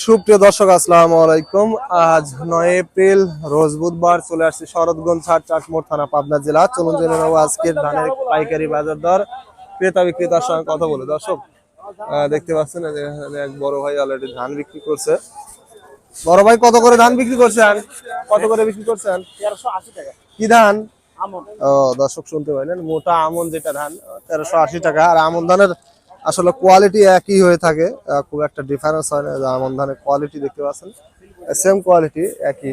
সুপ্রিয় দর্শক আসসালামু আলাইকুম। আজ 9 এপ্রিল রোজ বুধবার চলে আসছে শরৎগঞ্জ হাট, চাটমোড় থানা, পাবনা জেলা। চলুন জেনে নেব আজকের ধানের পাইকারি বাজার দর, ক্রেতা বিক্রেতার সঙ্গে কথা বলে। দর্শক দেখতে পাচ্ছেন এক বড় ভাই অলরেডি ধান বিক্রি করছে। বড় ভাই কত করে ধান বিক্রি করছেন? কত করে বিক্রি করছেন? 1380 টাকা। কি ধান? আমন। ও দর্শক শুনতে পাইলেন, মোটা আমন যেটা ধান 1380 টাকা। আর আমন ধানের আসলে কোয়ালিটি একই হয়ে থাকে, খুব একটা ডিফারেন্স হয় না। আমন ধানের কোয়ালিটি দেখতে পাচ্ছেন সেম কোয়ালিটি একই,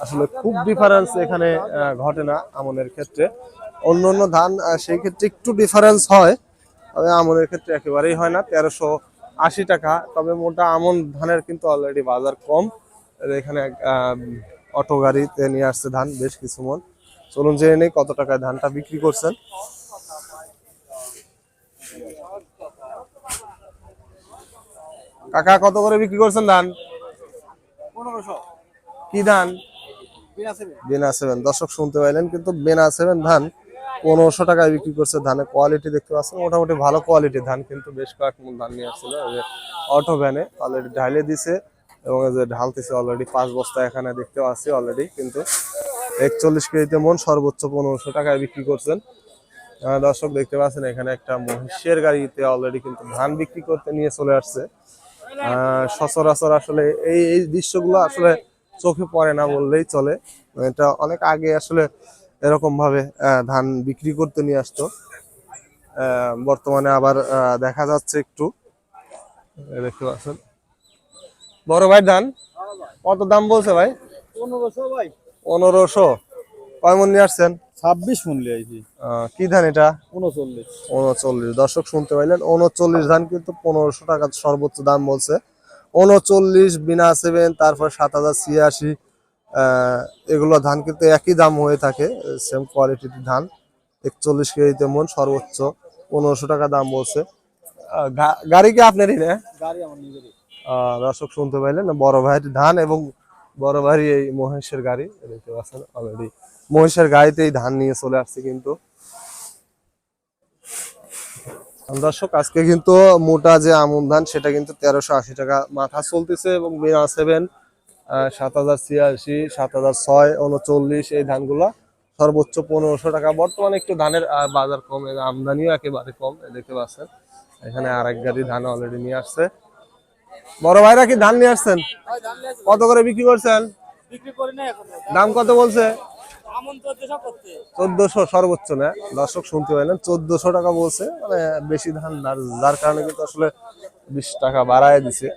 আসলে খুব ডিফারেন্স এখানে ঘটে না আমনের ক্ষেত্রে। অন্য অন্য ধান সেই ক্ষেত্রে একটু ডিফারেন্স হয়, তবে আমনের ক্ষেত্রে একেবারেই হয় না। 1380 টাকা। তবে মোটা আমন ধানের কিন্তু অলরেডি বাজার কম। এখানে অটো গাড়িতে নিয়ে আসছে ধান বেশ কিছু মন। চলুন জেনে নেই কত টাকায় ধানটা বিক্রি করছেন। কাকা কত করে বিক্রি করছেন ধান? 1500। কি ধান? বেনা সেভেন। দর্শক শুনতে পাইলেন, কিন্তু বেনা সেভেন ধান 1500 টাকায় বিক্রি করছে। ধানের কোয়ালিটি দেখতে পাচ্ছেন মোটামুটি ভালো কোয়ালিটির ধান, কিন্তু বেশ কয়েক মণ ধান নিয়ে আসছিল অটো ভ্যানে অলরেডি ঢালে দিছে, এবং যে ঢালতেছে অলরেডি 5 বস্তা এখানে দেখতে পাচ্ছি অলরেডি। কিন্তু 41 কেজিতে মন, সর্বোচ্চ 1500 টাকায় বিক্রি করছেন। দর্শক দেখতে পাচ্ছেন এখানে একটা মহিষের গাড়িতে অলরেডি কিন্তু ধান বিক্রি করতে নিয়ে চলে আসছে। সচরাচর আসলে এই দৃশ্যগুলো আসলে চোখে পড়ে না বললেই চলে। এটা অনেক আগে আসলে এরকম ভাবে ধান বিক্রি করতে নিয়ে আসতো। বর্তমানে আবার দেখা যাচ্ছে একটু, দেখতে পাচ্ছেন বড় ভাই ধান কত দাম বলছে ভাই? 1500 ভাই। 1500। কয় মন নিয়ে আসছেন? 26 মন লিয়েছি। কি ধান এটা? 39। 39। দর্শক শুনতে পাইলেন, 39 ধান কিন্তু 1500 টাকা সর্বোচ্চ দাম বলছে। 39 বিনা সেভেন, তারপর 7086, এগুলো ধান কিন্তু একই দাম হয়ে থাকে, সেম কোয়ালিটির ধান। 41 কেজিতে মন, সর্বোচ্চ 1500 টাকা দাম বলছে। গাড়ি কি আপনারই না? গাড়ি আমার নিজেরই। দর্শক শুনতে পাইলেন, বড় ভাইয়ের ধান এবং বড় ভাই এই মহেশের গাড়ি দেখতে পাচ্ছেন অলরেডি মহেশের গাড়িতেই ধান নিয়ে চলে আসছে। কিন্তু দর্শক আজকে কিন্তু মোটা যে আমন ধান সেটা কিন্তু 1380 টাকা মাথা চলতেছে, এবং বিনা সেভেন 7086, 7006, 39 এই ধানগুলো সর্বোচ্চ 1500 টাকা। বর্তমানে একটু ধানের বাজার কম, আমদানিও একেবারে কম দেখতে পাচ্ছেন। এখানে আরেক গাড়ি ধান অলরেডি নিয়ে আসছে। বড় ভাইরা কি ধান নিয়ে আসছেন? কত করে বিক্রি করছেন? বিক্রি করি না এখন। দাম কত বলছে? আমন 1400 করতে। 1400 সর্বোচ্চ না। দর্শক শুনতে পাইলেন 1400 টাকা বলছে, মানে বেশি ধান যার কারণে কিন্তু আসলে 20 টাকা বাড়ায় দিছে।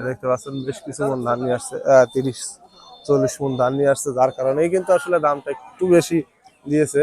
দেখতে পাচ্ছেন বেশ কিছু মন ধান নিয়ে আসছে, 30-40 মন ধান নিয়ে আসছে, যার কারণেই কিন্তু আসলে দামটা একটু বেশি দিয়েছে।